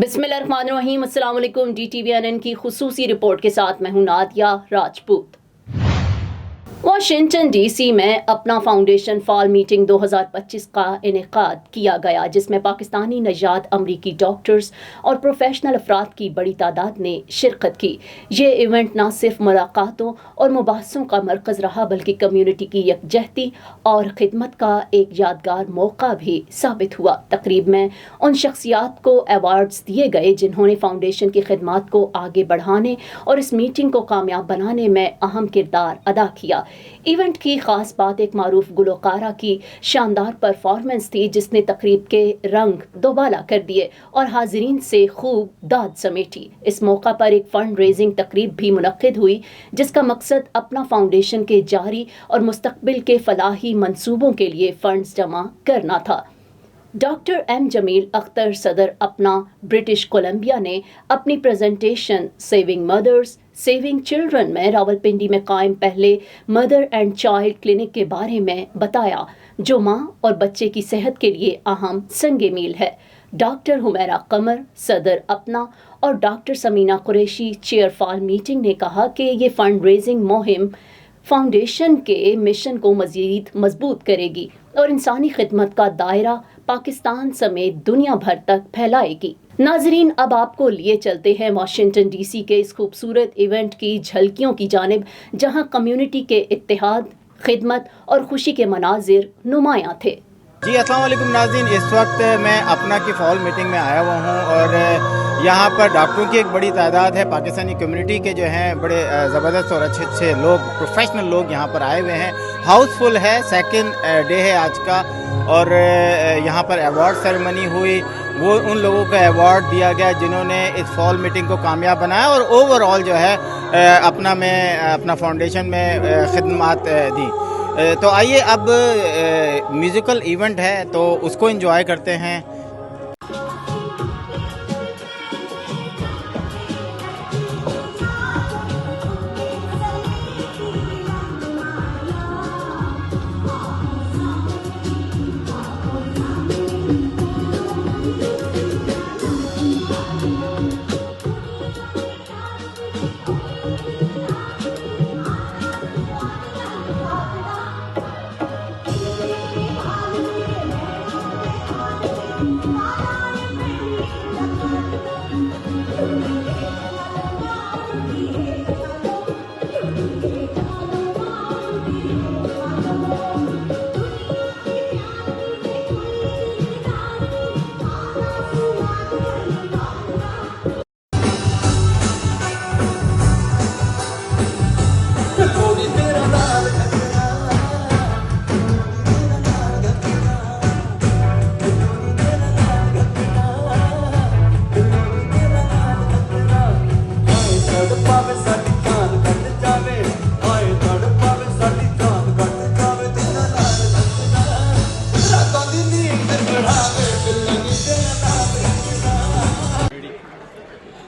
बिस्मिल्लाहिर्रहमानिर्रहीम। अस्सलाम वालेकुम। DTVNN की खुसूसी रिपोर्ट के साथ मैं हूं नादिया राजपूत। वाशिंगटन DC में अपना फाउंडेशन फॉल मीटिंग 2025 का इनेकाद किया गया, जिसमें पाकिस्तानी नजात अमरीकी डॉक्टर्स और प्रोफेशनल अफराद की बड़ी तादाद ने शिरकत की। ये इवेंट न सिर्फ मुलाकातों और मुबाहसों का मरकज़ रहा, बल्कि कम्यूनिटी की यकजहती और खिदमत का एक यादगार मौका भी साबित हुआ। तकरीब में उन शख्सियात को अवार्ड्स दिए गए जिन्होंने फाउंडेशन की खिदमत को आगे बढ़ाने और इस मीटिंग को कामयाब बनाने में अहम किरदार अदा किया। इवेंट की खास बात एक मारूफ गुलकारा की शानदार परफॉर्मेंस थी, जिसने तकरीब के रंग दोबाला कर दिए और हाजिरीन से खूब दाद समेटी। इस मौका पर एक फंड रेजिंग तकरीब भी मुनक्किद हुई, जिसका मकसद अपना फाउंडेशन के जारी और मुस्तकबिल के फलाही मंसूबों के लिए फंड्स जमा करना था। डॉक्टर M जमील अख्तर सदर अपना ब्रिटिश कोलंबिया ने अपनी presentation saving mothers saving children में रावलपिंडी में कायम पहले मदर एंड चाइल्ड क्लिनिक के बारे में बताया, जो माँ और बच्चे की सेहत के लिए अहम संगे मील है। डॉक्टर हुमैरा कमर सदर अपना और doctor Samina Qureshi chair fall meeting ने कहा कि ये फंड रेजिंग मुहिम फाउंडेशन के मिशन को मजीद मजबूत करेगी और इंसानी खिदमत का दायरा पाकिस्तान समेत दुनिया भर तक फैलाएगी। नाजरीन, अब आपको लिए चलते हैं वाशिंगटन DC के इस खूबसूरत इवेंट की झलकियों की जानिब, जहां कम्युनिटी के इत्तेहाद, खिदमत और खुशी के मनाजिर नुमायां थे। जी अस्सलाम वालेकुम नाज़रीन, इस वक्त मैं अपना की फॉल मीटिंग में आया हुआ हूँ और यहाँ पर डॉक्टरों की एक बड़ी तादाद है। पाकिस्तानी कम्युनिटी के जो हैं बड़े ज़बरदस्त और अच्छे अच्छे लोग, प्रोफेशनल लोग यहाँ पर आए हुए हैं। हाउसफुल है, सेकंड डे है आज का और यहाँ पर अवार्ड सेरेमनी हुई। वो उन लोगों को अवार्ड दिया गया जिन्होंने इस फॉल मीटिंग को कामयाब बनाया और ओवरऑल जो है अपना फाउंडेशन में खिदमत दी। तो आइए अब म्यूज़िकल इवेंट है तो उसको एंजॉय करते हैं।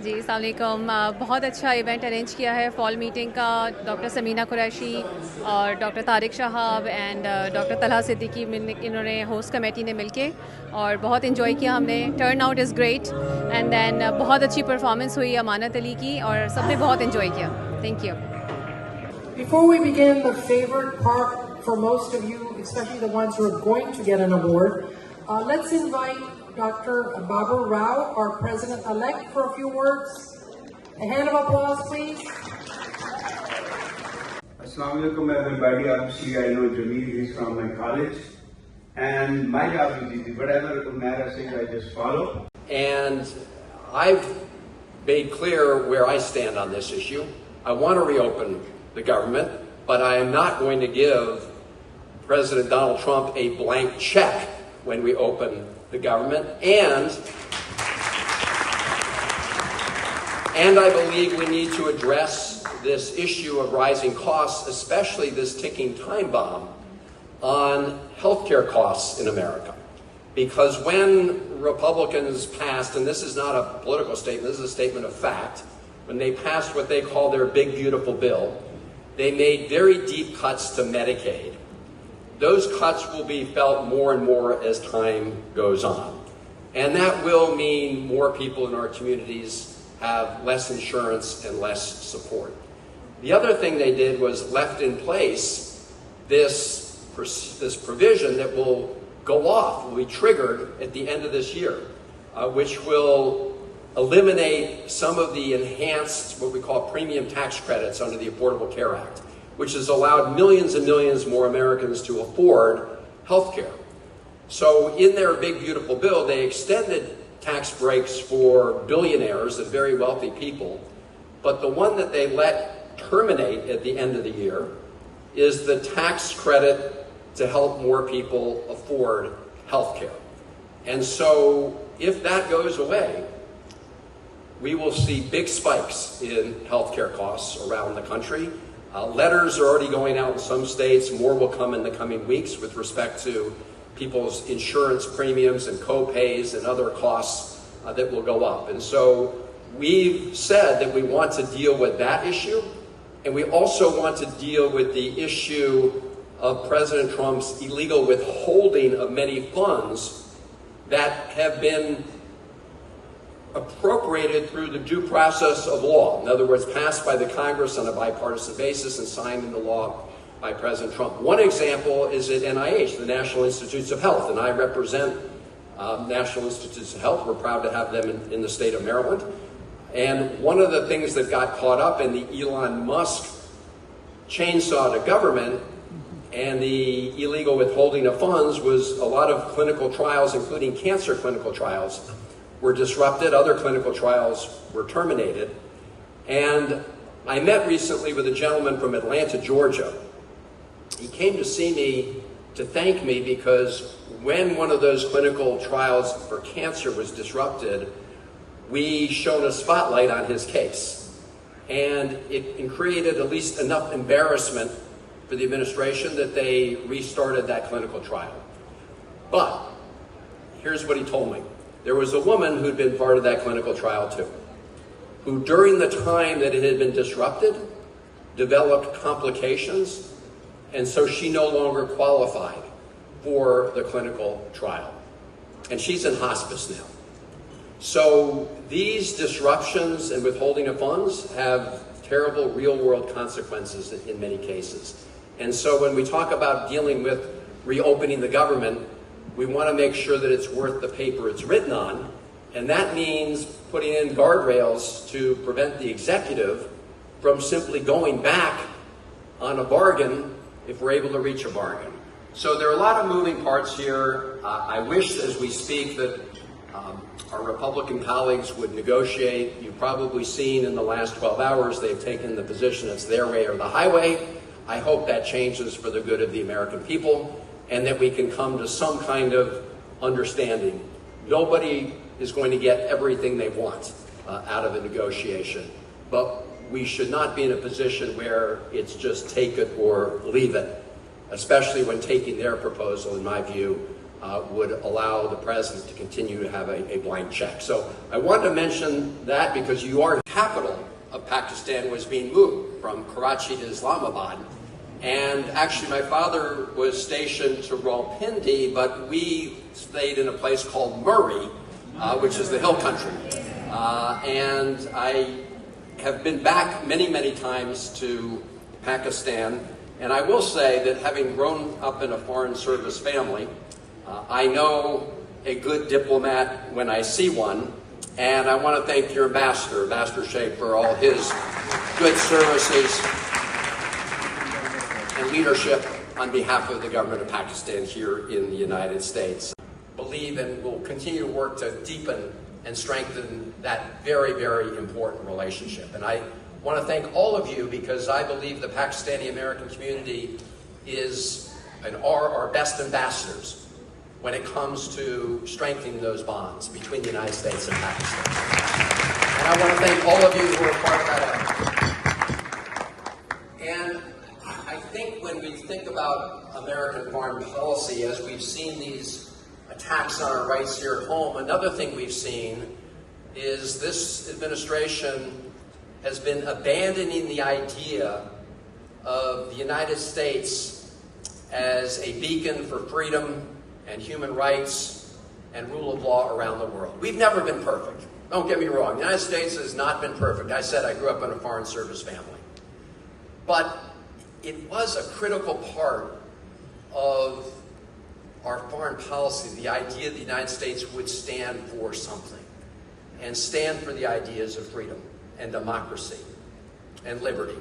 जी अस्सलाम वालेकुम। बहुत अच्छा इवेंट अरेंज किया है फॉल मीटिंग का डॉक्टर समीना कुरैशी और doctor Tariq Shahab and doctor Talha Siddiqui इन्होंने होस्ट कमेटी ने मिलके और बहुत इन्जॉय किया हमने। Turn out is great and then बहुत अच्छी परफॉर्मेंस हुई अमानत अली की और सबने बहुत इन्जॉय किया। Thank you. Before we begin the favorite part for most of you, especially the ones who are going to get an award, let's invite Dr. Babar Rao, our President-elect, for a few words. A hand of applause, please. Assalamu alaikum everybody. Obviously I know Jamil, he's from my college. And my job is easy. Whatever Umaira says, I just follow. And I've made clear where I stand on this issue. I want to reopen the government, but I am not going to give President Donald Trump a blank check when we open the government. And I believe we need to address this issue of rising costs, especially this ticking time bomb on healthcare costs in America. Because when Republicans passed, and this is not a political statement, this is a statement of fact, when they passed what they call their big beautiful bill, they made very deep cuts to Medicaid. Those cuts will be felt more and more as time goes on. And that will mean more people in our communities have less insurance and less support. The other thing they did was left in place this provision that will go off, will be triggered at the end of this year, which will eliminate some of the enhanced, what we call premium tax credits under the Affordable Care Act, which has allowed millions and millions more Americans to afford health care. So in their big, beautiful bill, they extended tax breaks for billionaires and very wealthy people, but the one that they let terminate at the end of the year is the tax credit to help more people afford health care. And so if that goes away, we will see big spikes in healthcare costs around the country. Letters are already going out in some states. More will come in the coming weeks with respect to people's insurance premiums and co-pays and other costs that will go up. And so we've said that we want to deal with that issue, and we also want to deal with the issue of President Trump's illegal withholding of many funds that have been appropriated through the due process of law. In other words, passed by the Congress on a bipartisan basis and signed into law by President Trump. One example is at NIH, the National Institutes of Health, and I represent National Institutes of Health. We're proud to have them in the state of Maryland. And one of the things that got caught up in the Elon Musk chainsaw to government and the illegal withholding of funds was a lot of clinical trials, including cancer clinical trials, were disrupted. Other clinical trials were terminated. And I met recently with a gentleman from Atlanta, Georgia. He came to see me to thank me because when one of those clinical trials for cancer was disrupted, we shone a spotlight on his case. And it created at least enough embarrassment for the administration that they restarted that clinical trial. But here's what he told me. There was a woman who'd been part of that clinical trial too, who during the time that it had been disrupted, developed complications, and so she no longer qualified for the clinical trial. And she's in hospice now. So these disruptions and withholding of funds have terrible real-world consequences in many cases. And so when we talk about dealing with reopening the government, we want to make sure that it's worth the paper it's written on, and that means putting in guardrails to prevent the executive from simply going back on a bargain if we're able to reach a bargain. So there are a lot of moving parts here. I wish as we speak that our Republican colleagues would negotiate. You've probably seen in the last 12 hours they've taken the position it's their way or the highway. I hope that changes for the good of the American people and that we can come to some kind of understanding. Nobody is going to get everything they want out of a negotiation, but we should not be in a position where it's just take it or leave it, especially when taking their proposal, in my view, would allow the president to continue to have a blank check. So I wanted to mention that because the capital of Pakistan was being moved from Karachi to Islamabad. And actually my father was stationed to Rawalpindi, but we stayed in a place called Murree, which is the hill country. And I have been back many, many times to Pakistan. And I will say that having grown up in a foreign service family, I know a good diplomat when I see one, and I want to thank your ambassador, Ambassador Sheikh, for all his good services and leadership on behalf of the government of Pakistan here in the United States. Believe and will continue to work to deepen and strengthen that very, very important relationship. And I want to thank all of you because I believe the Pakistani-American community is and are our best ambassadors when it comes to strengthening those bonds between the United States and Pakistan. And I want to thank all of you who are part of that effort. And I think when we think about American foreign policy, as we've seen these attacks on our rights here at home, another thing we've seen is this administration has been abandoning the idea of the United States as a beacon for freedom and human rights and rule of law around the world. We've never been perfect. Don't get me wrong. The United States has not been perfect. I said I grew up in a foreign service family. But it was a critical part of our foreign policy, the idea the United States would stand for something and stand for the ideas of freedom and democracy and liberty.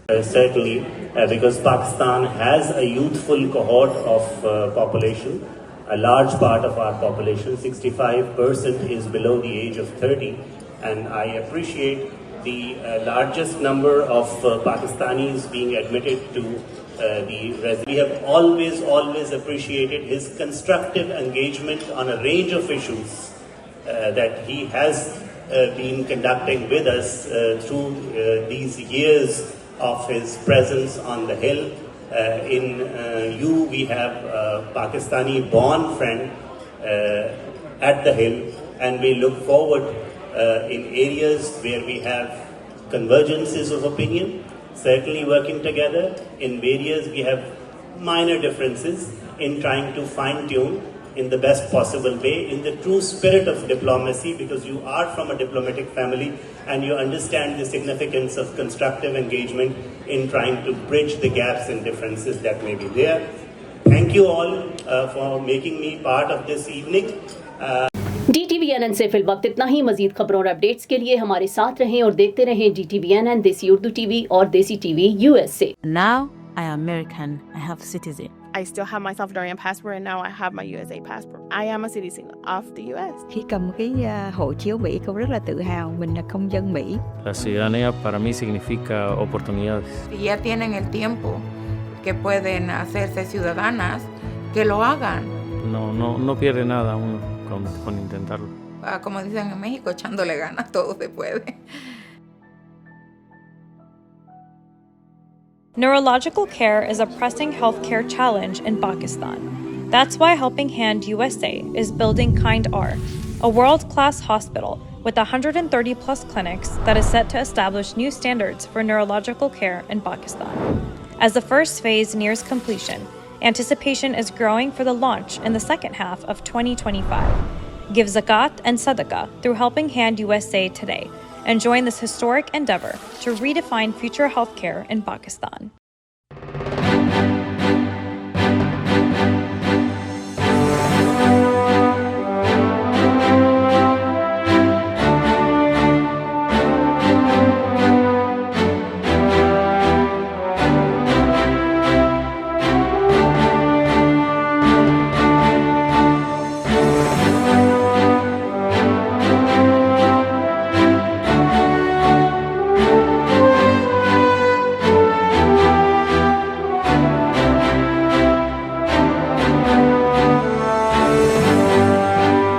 Certainly, because Pakistan has a youthful cohort of population. A large part of our population, 65%, is below the age of 30, and I appreciate the largest number of Pakistanis being admitted to the We have always appreciated his constructive engagement on a range of issues that he has been conducting with us through these years of his presence on the Hill. We have a Pakistani-born friend at the Hill, and we look forward in areas where we have convergences of opinion, certainly working together. In areas we have minor differences in trying to fine-tune in the best possible way, in the true spirit of diplomacy, because you are from a diplomatic family and you understand the significance of constructive engagement in trying to bridge the gaps and differences that may be there. Thank you all for making me part of this evening. DTVNN से fill वक्त इतना ही। मजीद खबरों और updates के लिए हमारे साथ रहें और देखते रहें DTVNN, देसी उर्दू टीवी और देसी टीवी US से। Now I am American. I have citizen. I still have my Salvadorian passport and now I have my USA passport. I am a citizen of the US. Khi cầm cái hộ chiếu Mỹ, cô rất là tự hào mình là công dân Mỹ. La ciudadanía para mí significa oportunidades. Si ya tienen el tiempo que pueden hacerse ciudadanas, que lo hagan. No pierde nada uno con intentarlo. Como dicen en México, echándole ganas todo se puede. Neurological care is a pressing healthcare challenge in Pakistan. That's why Helping Hand USA is building Kind R, a world-class hospital with 130 plus clinics that is set to establish new standards for neurological care in Pakistan. As the first phase nears completion, anticipation is growing for the launch in the second half of 2025. Give zakat and sadaqah through Helping Hand USA today and join this historic endeavor to redefine future healthcare in Pakistan.